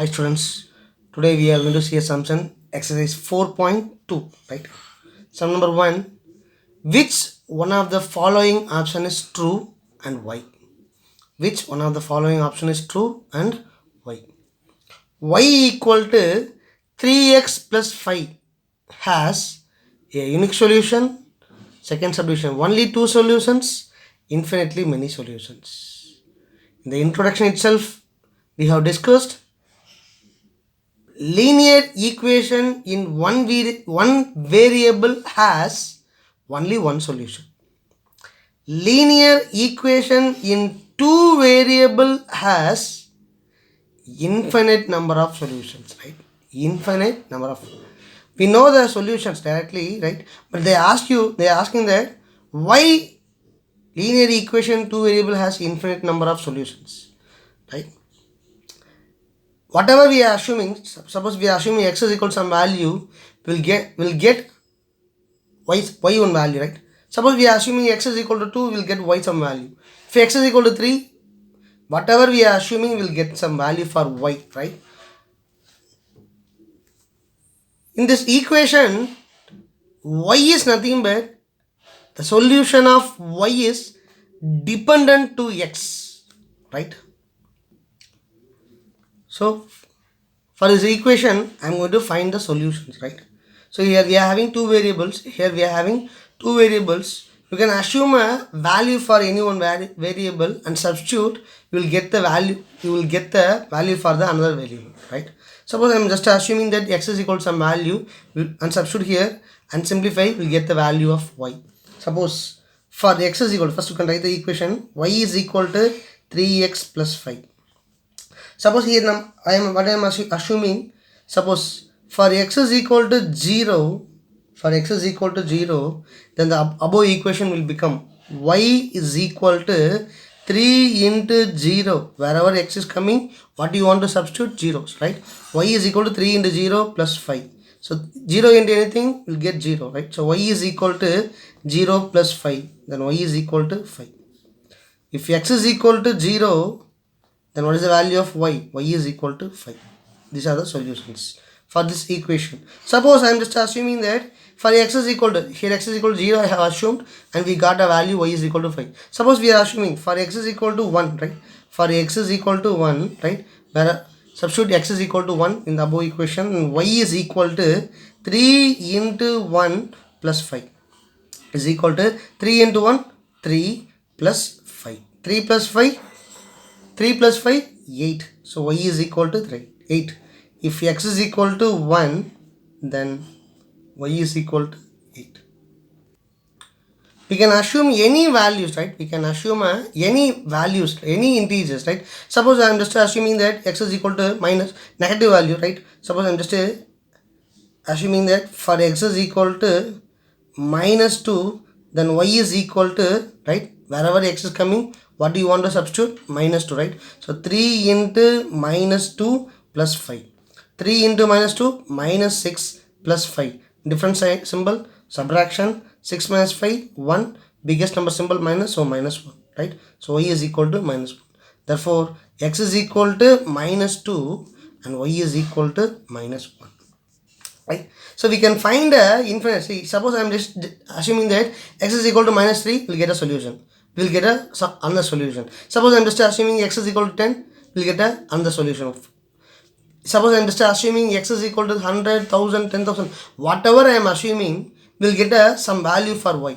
Hi students, today we are going to see a sum exercise 4.2, right? Sum number 1, which one of the following option is true and why? Which one of the following option is true and why? Y equal to 3x plus 5 has a unique solution, second subdivision only two solutions, infinitely many solutions. In the introduction itself, we have discussed linear equation in one variable has only one solution. Linear equation in two variable has infinite number of solutions, right? Infinite number of. We know the solutions directly, right? But they are asking that why linear equation two variable has infinite number of solutions, right? Whatever we are assuming, suppose we are assuming x is equal to some value, we'll get y one value, right? Suppose we are assuming x is equal to 2, we'll get y some value. If x is equal to 3, whatever we are assuming, we'll get some value for y, right? In this equation, y is nothing but the solution of y is dependent to x, right? So for this equation, I'm going to find the solutions, right? So here we are having two variables. Here we are having two variables. You can assume a value for any one variable and substitute. You will get the value. You will get the value for the another variable, right? Suppose I'm just assuming that x is equal to some value and substitute here and simplify. We'll get the value of y. Suppose for the x is equal to, first you can write the equation y is equal to 3x plus 5. Suppose here I am assuming, suppose for x is equal to 0, then the above equation will become y is equal to 3 into 0. Wherever x is coming, what you want to substitute? Zeros, right? Y is equal to 3 into 0 plus 5. So 0 into anything will get 0, right? So y is equal to 0 plus 5. Then y is equal to 5. If x is equal to 0, then what is the value of y? Y is equal to 5. These are the solutions for this equation. Suppose I am just assuming that for x is equal to, here x is equal to 0 I have assumed, and we got a value y is equal to 5. Suppose we are assuming for x is equal to 1, right? For x is equal to 1, right? Where substitute x is equal to 1 in the above equation, and y is equal to 3 into 1 plus 5 is equal to 3 into 1, 3 plus 5. 3 plus 5, 3 plus 5, 8. So y is equal to 3, 8. If x is equal to 1, then y is equal to 8. We can assume any values, right? We can assume any values, any integers, right? Suppose I am just assuming that x is equal to minus negative value, right? Suppose I am just assuming that for x is equal to minus 2, then y is equal to, right? Wherever x is coming, what do you want to substitute? Minus 2, right? So 3 into minus 2 plus 5. 3 into minus 2, minus 6 plus 5. Different symbol, subtraction, 6 minus 5, 1. Biggest number symbol minus, so minus 1, right? So y is equal to minus 1. Therefore, x is equal to minus 2 and y is equal to minus 1. Right? So we can find a infinite. See, suppose I am just assuming that x is equal to minus 3, we'll get a solution. We'll get another solution. Suppose I am just assuming x is equal to 10, we'll get another solution. Suppose I am just assuming x is equal to 100, 1000, 10,000. Whatever I am assuming, we'll get some value for y.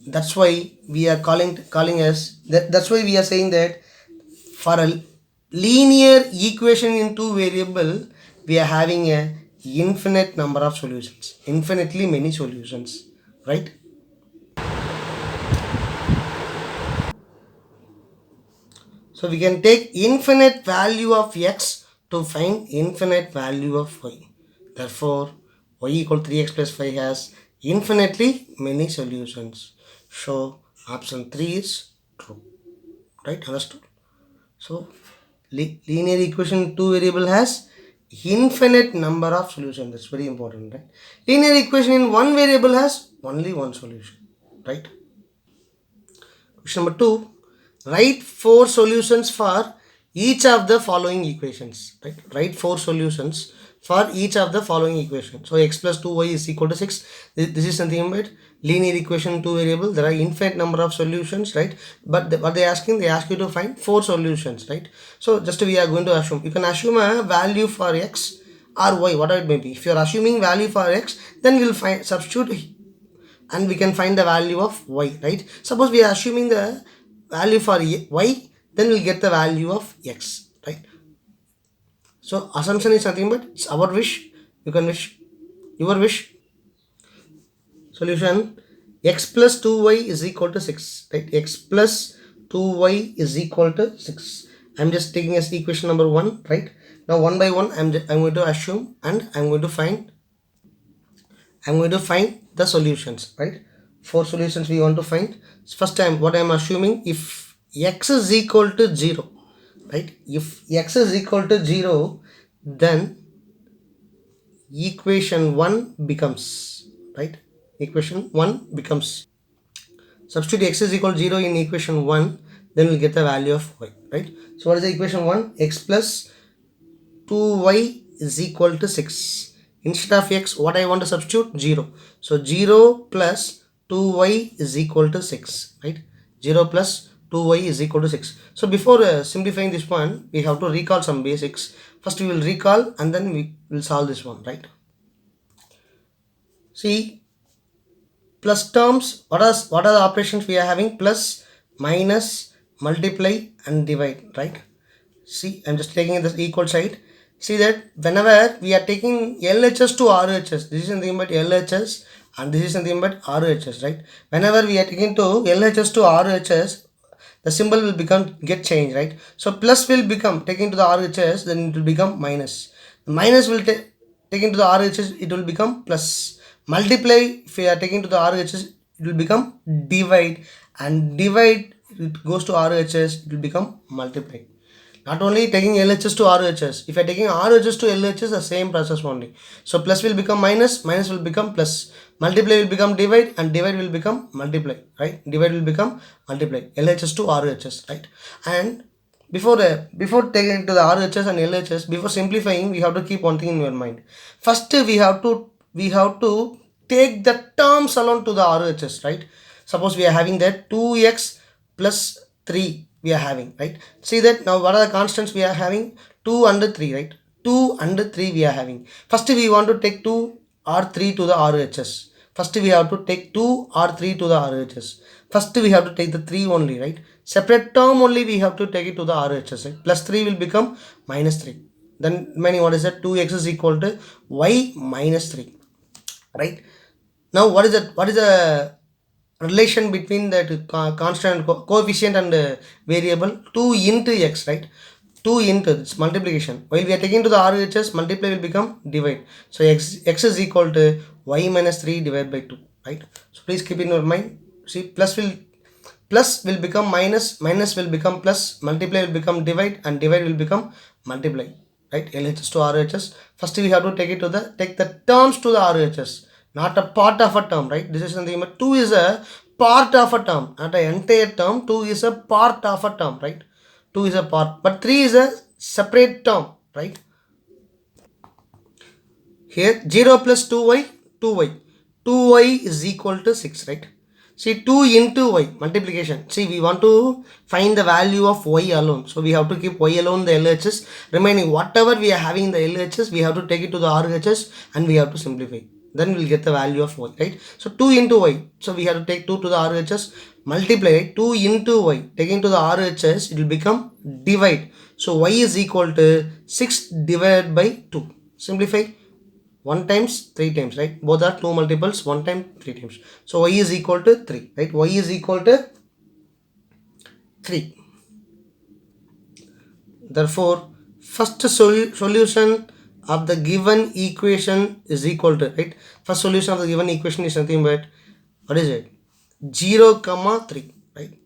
That's why we are calling as that's why we are saying that for a linear equation in two variable, we are having a infinite number of solutions, infinitely many solutions, right? So we can take infinite value of x to find infinite value of y. Therefore, y equal to 3x plus 5 has infinitely many solutions. So option 3 is true, right? Understood? So linear equation two variable has infinite number of solutions. That's very important, right? Linear equation in one variable has only one solution, right? Question number 2. Write 4 solutions for each of the following equations, right? Write 4 solutions for each of the following equation. So x plus 2y is equal to 6. This is something about linear equation, 2 variable. There are infinite number of solutions, right? But what they ask you to find 4 solutions, right? So just we are going to assume, you can assume a value for x or y, whatever it may be. If you are assuming value for x, then we'll find substitute and we can find the value of y, right? Suppose we are assuming the value for y, then we'll get the value of x, right? So assumption is nothing but it's our wish. You can wish your wish. Solution: x plus 2y is equal to 6, right? X plus 2y is equal to 6. I'm just taking as equation number 1, right? Now one by one I'm going to assume and I'm going to find the solutions, right? 4 solutions we want to find. First time what I'm assuming, if x is equal to 0, right? If x is equal to 0, then equation 1 becomes, right? Equation 1 becomes, substitute x is equal to 0 in equation 1, then we'll get the value of y, right? So what is the equation 1? X plus 2y is equal to 6. Instead of x, what I want to substitute? 0. So 0 plus 2y is equal to 6, right? 0 plus 2y is equal to 6. So before simplifying this one, we have to recall some basics. First we will recall and then we will solve this one, right? See, plus terms, what are the operations we are having? Plus, minus, multiply and divide, right? See, I'm just taking this equal side. See that whenever we are taking LHS to RHS, this is nothing but LHS and this is nothing but RHS, right? Whenever we are taking to LHS to RHS, the symbol will get changed, right? So plus will become taken to the RHS, then it will become minus. The minus will taken to the RHS, it will become plus. Multiply, if we are taking to the RHS, it will become divide, and divide, it goes to RHS, it will become multiply. Not only taking LHS to RHS, if I am taking RHS to LHS, the same process only. So plus will become minus, minus will become plus, multiply will become divide, and divide will become multiply, right? Divide will become multiply, LHS to RHS, right? And before taking to the RHS and LHS, before simplifying, we have to keep one thing in your mind. First, we have to take the terms alone to the RHS, right? Suppose we are having that 2x plus 3 we are having, right? See that now what are the constants we are having? 2 and 3, right? 2 and 3 we are having. First we want to take 2 or 3 to the RHS. First we have to take 2 or 3 to the RHS. First we have to take the 3 only, right? Separate term only we have to take it to the RHS, right? Plus 3 will become minus 3. Then meaning what is that? 2x is equal to y minus 3, right? Now what is the relation between that constant coefficient and variable? 2 into x, right? 2 into this multiplication. While we are taking to the RHS, multiply will become divide. So x is equal to y minus 3 divided by 2, right? So please keep in your mind. See, plus will become minus, minus will become plus, multiply will become divide, and divide will become multiply, right? LHS to RHS. First we have to take the terms to the RHS, not a part of a term, right? This is something, but 2 is a part of a term, not an entire term. 2 is a part of a term, right? 2 is a part, but 3 is a separate term, right? Here 0 plus 2y, 2y is equal to 6, right? See, 2 into y, multiplication. See, we want to find the value of y alone. So we have to keep y alone the LHS. Remaining whatever we are having in the LHS, we have to take it to the RHS and we have to simplify. Then we'll get the value of y, right? So 2 into y. So we have to take 2 to the RHS, multiply, right? 2 into y. Taking to the RHS, it will become divide. So y is equal to 6 divided by 2. Simplify. 1 times 3 times, right? Both are 2 multiples, 1 time 3 times. So y is equal to 3, right? Y is equal to 3. Therefore, first solution of the given equation is equal to, right? First solution of the given equation is nothing but, what is it? 0, 3, right?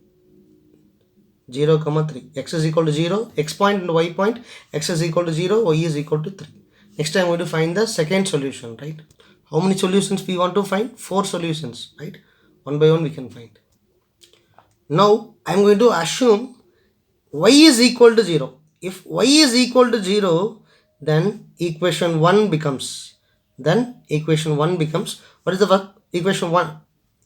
0, 3. X is equal to 0, x point and y point, x is equal to 0, y is equal to 3. Next I'm going to find the second solution, right? How many solutions we want to find? 4 solutions, right? One by one we can find. Now I'm going to assume y is equal to 0. if y is equal to 0, then equation 1 becomes, what is the equation 1?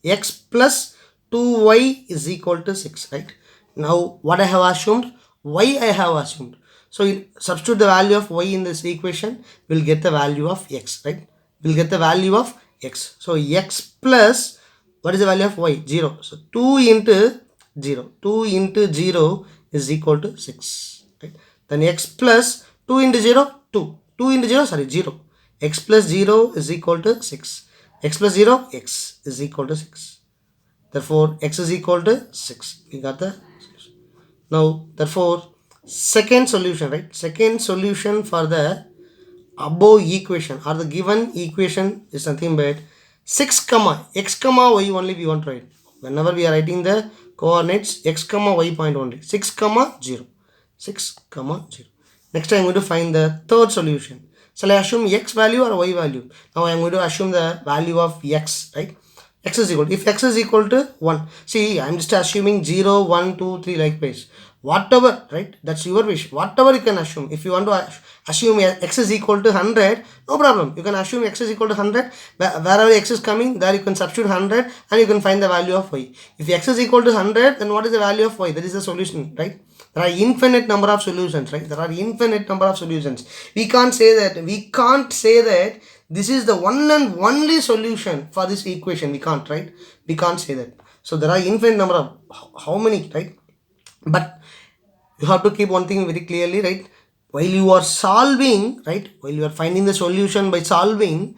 X plus 2y is equal to 6, right? Now what I have assumed? Y I have assumed. So substitute the value of y in this equation, we'll get the value of x, right? We'll get the value of x. So x plus, what is the value of y? 0. So 2 into 0. 2 into 0 is equal to 6, right? Then x plus 2 into 0, 2. 2 into 0, sorry, 0. X plus 0 is equal to 6. X plus 0, x is equal to 6. Therefore, x is equal to 6. We got the solution. Now, therefore, second solution, right? Second solution for the above equation or the given equation is nothing but 6 comma x comma y only we want to write. Whenever we are writing the coordinates, x comma y point only. 6 comma 0. 6 comma 0. Next I am going to find the third solution. Shall I assume x value or y value? Now I am going to assume the value of x, right? X is equal, if x is equal to 1, see I am just assuming 0, 1, 2, 3 likewise. Whatever, right? That's your wish. Whatever you can assume. If you want to assume x is equal to 100, no problem. You can assume x is equal to 100. Wherever x is coming, there you can substitute 100 and you can find the value of y. If x is equal to 100, then what is the value of y? That is the solution, right? There are infinite number of solutions, right? There are infinite number of solutions. We can't say that this is the one and only solution for this equation. We can't, right? We can't say that. So there are infinite number of, how many, right? But you have to keep one thing very clearly, right? While you are solving, right? While you are finding the solution by solving,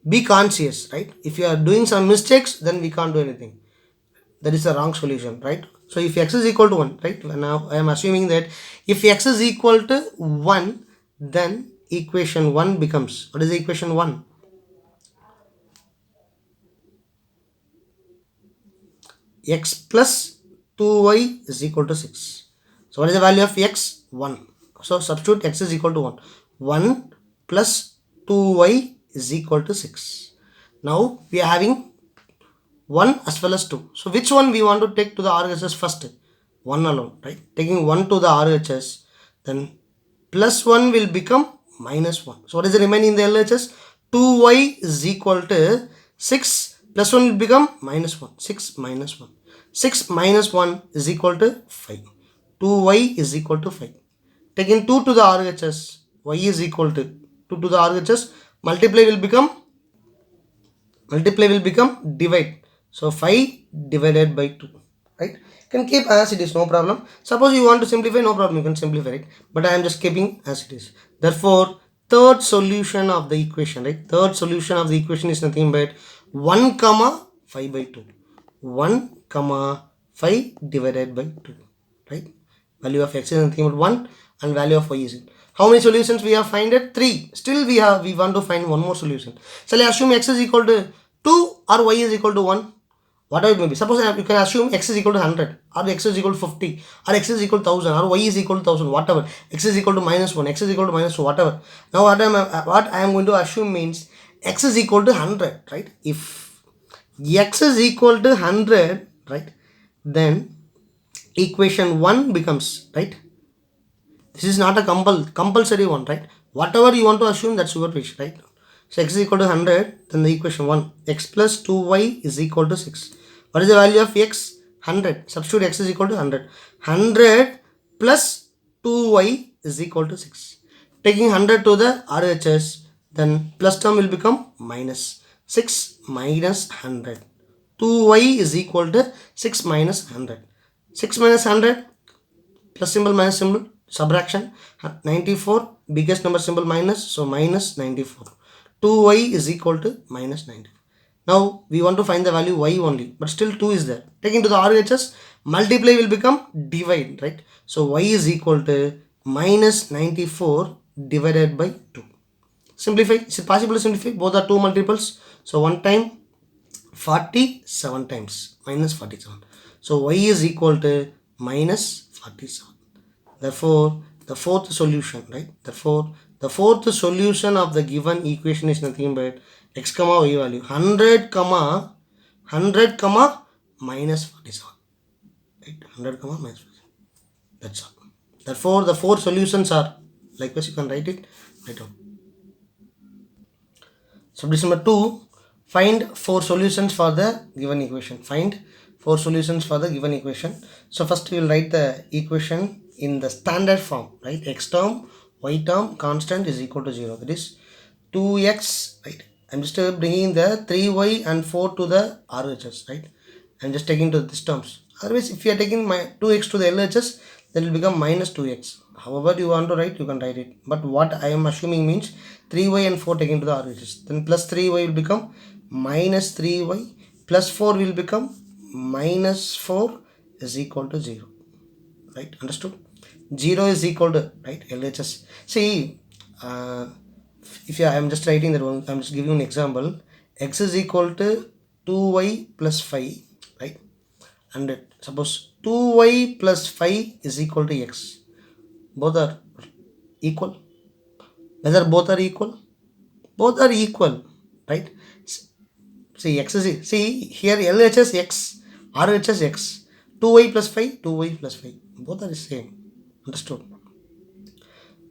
be conscious, right? If you are doing some mistakes, then we can't do anything. That is the wrong solution, right? So if x is equal to 1, right? Now I am assuming that if x is equal to 1, then equation 1 becomes, what is the equation 1? X plus 2y is equal to 6. So what is the value of x? 1. So substitute x is equal to 1. 1 plus 2y is equal to 6. Now we are having 1 as well as 2. So which one we want to take to the RHS first? 1 alone, right? Taking 1 to the RHS, then plus 1 will become minus 1. So what is the remaining in the LHS? 2y is equal to 6 plus 1 will become minus 1. 6 minus 1. 6 minus 1 is equal to 5. 2y is equal to 5. Taking 2 to the RHS, y is equal to 2 to the RHS, multiply will become divide. So 5 divided by 2, right? You can keep as it is, no problem. Suppose you want to simplify, no problem, you can simplify it. But I am just keeping as it is. Therefore, third solution of the equation, right? Third solution of the equation is nothing but 1 comma 5 by 2. 1 comma 5 divided by 2, right? Value of x is nothing but 1 and value of y is it. How many solutions we have found it? 3. Still we want to find one more solution. Shall I assume x is equal to 2 or y is equal to 1? Whatever it may be. Suppose you can assume x is equal to 100 or x is equal to 50 or x is equal to 1000 or y is equal to 1000, whatever. X is equal to minus 1, x is equal to minus 2, whatever. Now what I am going to assume means x is equal to 100, right? If x is equal to 100, right, then equation 1 becomes, right? This is not a compulsory one, right? Whatever you want to assume, that's your wish, right? So x is equal to 100, then the equation 1, x plus 2y is equal to 6. What is the value of x? 100. Substitute x is equal to 100. 100 plus 2y is equal to 6. Taking 100 to the RHS, then plus term will become minus. 6 minus 100. 2y is equal to 6 minus 100. 6 minus 100, plus symbol minus symbol, subtraction. 94, biggest number symbol minus, so minus 94. 2y is equal to minus 94. Now we want to find the value y only, but still 2 is there. Taking to the RHS, multiply will become divide, right? So y is equal to minus 94 divided by 2. Simplify. Is it possible to simplify? Both are 2 multiples. So 1 time 47 times minus 47. So y is equal to minus 47. Therefore, the fourth solution, right? Therefore, the fourth solution of the given equation is nothing but x comma y value 100 comma minus 47. Right? 100 comma minus 47. That's all. Therefore, the 4 solutions are, likewise you can write it right down. Subdivision number 2, find 4 solutions for the given equation. Find 4 solutions for the given equation. So first we will write the equation in the standard form, right? X term, y term, constant is equal to 0. That is 2x, right? I'm just bringing the 3y and 4 to the RHS, right? I'm just taking to this terms. Otherwise, if you are taking my 2x to the LHS, then it will become minus 2x. However you want to write, you can write it. But what I am assuming means 3y and 4 taken to the RHS. Then plus 3y will become minus 3y plus 4 will become minus 4 is equal to 0. Right? Understood? 0 is equal to, right, LHS. See, if I am just writing that one, I am just giving an example. X is equal to 2y plus 5, right? And suppose 2y plus 5 is equal to x. Both are equal. Whether both are equal? Both are equal, right? See, x is, see here LHS x, RHS x. 2y plus 5, 2y plus 5. Both are the same. Understood?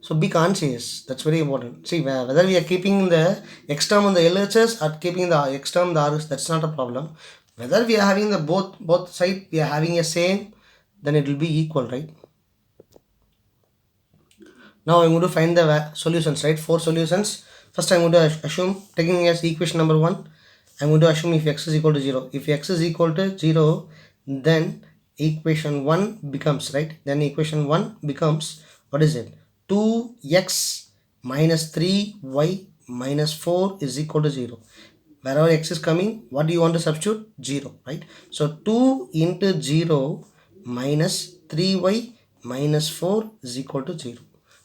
So be conscious. That's very important. See, whether we are keeping the x term on the LHS or keeping the x term the RHS, that's not a problem. Whether we are having the both side, we are having a same, then it will be equal, right? Now I'm going to find the solutions, right? 4 solutions. First I'm going to assume, taking as equation number 1, I'm going to assume if x is equal to 0. If x is equal to 0, then equation 1 becomes, right? Then equation 1 becomes, what is it? 2x minus 3y minus 4 is equal to 0. Wherever x is coming, what do you want to substitute? 0, right? So 2 into 0 minus 3y minus 4 is equal to 0.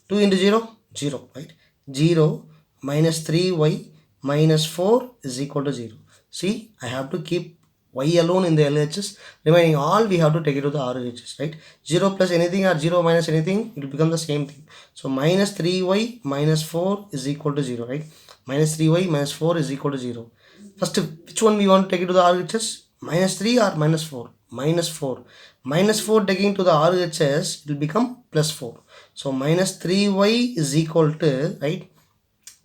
2 into 0, 0, right? 0 minus 3y minus 4 is equal to 0. See, I have to keep y alone in the LHS. Remaining all we have to take it to the RHS, right? 0 plus anything or 0 minus anything, it will become the same thing. So minus 3y minus 4 is equal to 0, right? Minus 3y minus 4 is equal to 0. First, which one we want to take it to the RHS? Minus 3 or minus 4? Minus 4. Minus 4 taking to the RHS, it will become plus 4. So minus 3y is equal to, right?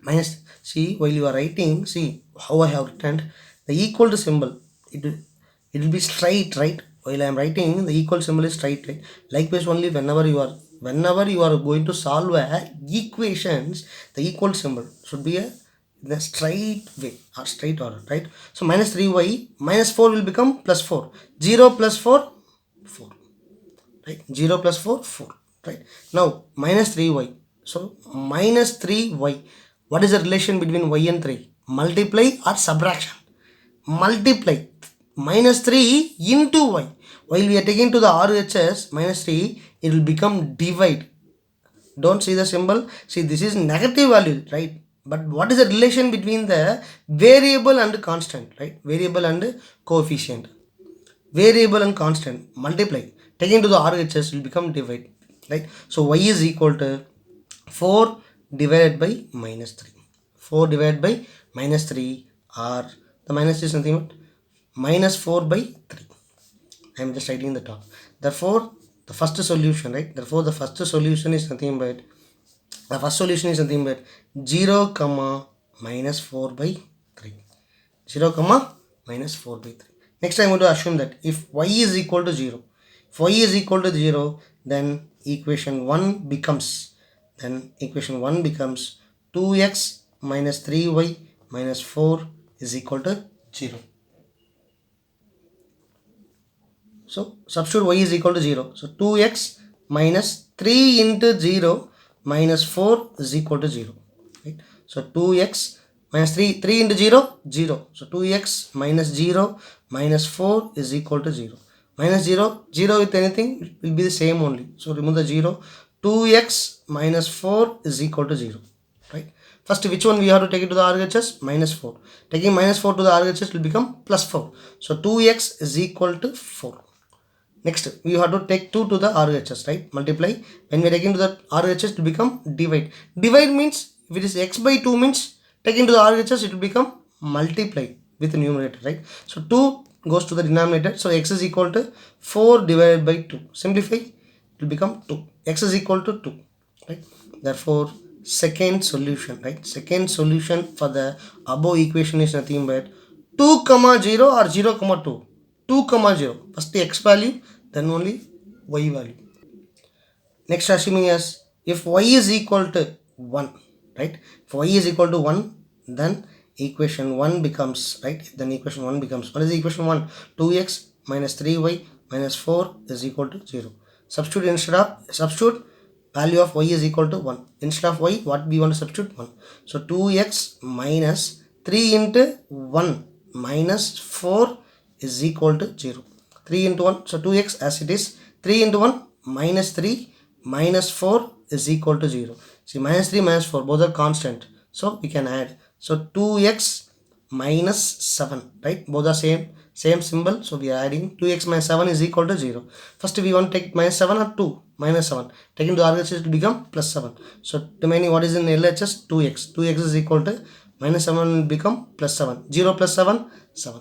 Minus, see, while you are writing, see how I have written the equal to symbol. It will be straight, right? While I am writing, the equal symbol is straight, right? Likewise, only whenever you are going to solve a equations, the equal symbol should be in a straight way or straight order, right? So minus 3y minus 4 will become plus 4. 0 plus 4, 4, right? 0 plus 4, 4, right? Now minus 3y. So minus 3y. What is the relation between y and 3? Multiply or subtraction? Multiply. Minus 3 into y. While we are taking to the RHS minus 3, it will become divide. Don't see the symbol. See, this is negative value, right? But what is the relation between the variable and constant, right? Variable and coefficient. Variable and constant. Multiply. Taking to the RHS will become divide, right? So y is equal to 4 divided by minus 3. 4 divided by minus 3, or the minus is nothing but minus 4 by 3. I am just writing the top. Therefore, the first solution, right? Therefore, the first solution is nothing but 0 comma minus 4 by 3. 0 comma minus 4 by 3. Next, I am going to assume that if y is equal to 0, if y is equal to 0, then equation 1 becomes 2x minus 3y minus 4 is equal to 0. So substitute y is equal to 0. So 2x minus 3 into 0 minus 4 is equal to 0. Right? So 2x minus 3 into 0, 0. So 2x minus 0 minus 4 is equal to 0. Minus 0, 0 with anything will be the same only. So remove the 0. 2x minus 4 is equal to 0. Right? First, which one we have to take it to the RHS? Minus 4. Taking minus 4 to the RHS will become plus 4. So 2x is equal to 4. Next, we have to take 2 to the RHS, right? Multiply. When we are taking to the RHS, it will become divide. Divide means, if it is x by 2 means, taking to the RHS, it will become multiply with the numerator, right? So 2 goes to the denominator. So x is equal to 4 divided by 2. Simplify, it will become 2. x is equal to 2, right? Therefore second solution, right? Second solution for the above equation is nothing but 2 comma 0 or 0 comma 2. 2 comma 0, first the x value, then only y value. Next, assuming as if y is equal to 1, right? If y is equal to 1, then equation 1 becomes, right? Then equation 1 becomes, what is equation 1? 2x minus 3y minus 4 is equal to 0. Substitute value of y is equal to 1. Instead of y, what we want to substitute? 1. So 2x minus 3 into 1 minus 4 is equal to 0. 3 into 1, so 2x as it is. 3 into 1 minus 3 minus 4 is equal to 0. See, minus 3 minus 4 both are constant, so we can add. So 2x minus 7, right? Both are same symbol, so we are adding. 2x minus 7 is equal to 0. First we want to take minus 7 or 2 minus 7, taking the RHS it will become plus 7. So remaining what is in LHS? 2x. 2x is equal to minus 7 will become plus 7. 0 plus 7, 7.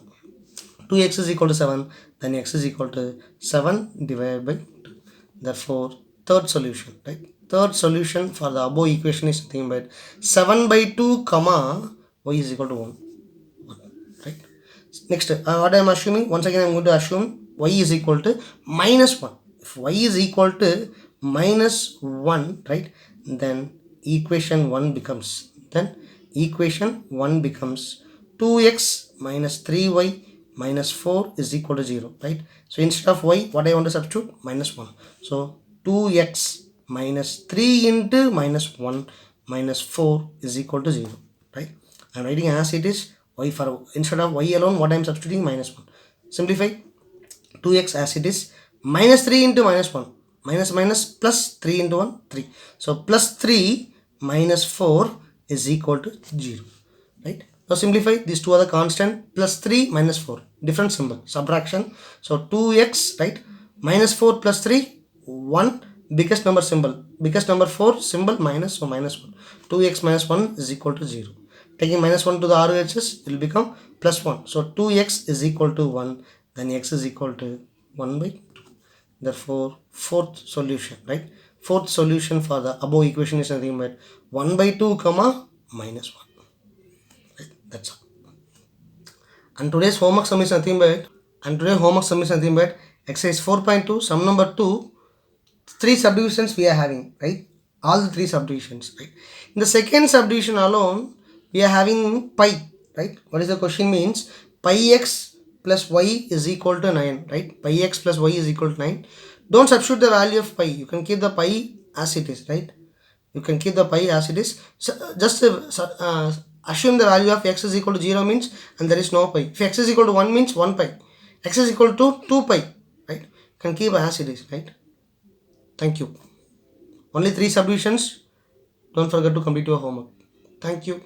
2x is equal to 7, then x is equal to 7 divided by 2. Therefore third solution, right? Third solution for the above equation is nothing but 7 by 2 comma y is equal to 1, right? Next, what I am assuming, once again I am going to assume y is equal to minus 1. If y is equal to minus 1, right, then equation 1 becomes, 2x minus 3y minus 4 is equal to 0, right? So instead of y, what I want to substitute? Minus 1. So 2x minus 3 into minus 1 minus 4 is equal to 0, right? I am writing as it is. Y for, instead of y alone, what I am substituting? Minus 1. Simplify. 2x as it is. Minus 3 into minus 1. Minus plus 3 into 1, 3. So plus 3 minus 4 is equal to 0, right? Now simplify, these two are the constant, plus 3 minus 4, different symbol, subtraction. So 2x, right, minus 4 plus 3, 1, biggest number symbol, biggest number 4 symbol minus, so minus 1. 2x minus 1 is equal to 0. Taking minus 1 to the RHS, it will become plus 1. So 2x is equal to 1, then x is equal to 1 by 2. Therefore fourth solution, right? Fourth solution for the above equation is nothing but 1 by 2 comma minus 1. That's all. And today's homework sum is nothing but, exercise 4.2, sum number 2, 3 subdivisions we are having, right? All the 3 subdivisions, right? In the second subdivision alone, we are having pi, right? What is the question means? Pi x plus y is equal to 9, right? Pi x plus y is equal to 9. Don't substitute the value of pi. You can keep the pi as it is, right? You can keep the pi as it is. So just assume the value of x is equal to 0 means, and there is no pi. If x is equal to 1 means 1 pi. X is equal to 2 pi, right? You can keep as it is, right? Thank you. Only 3 subdivisions. Don't forget to complete your homework. Thank you.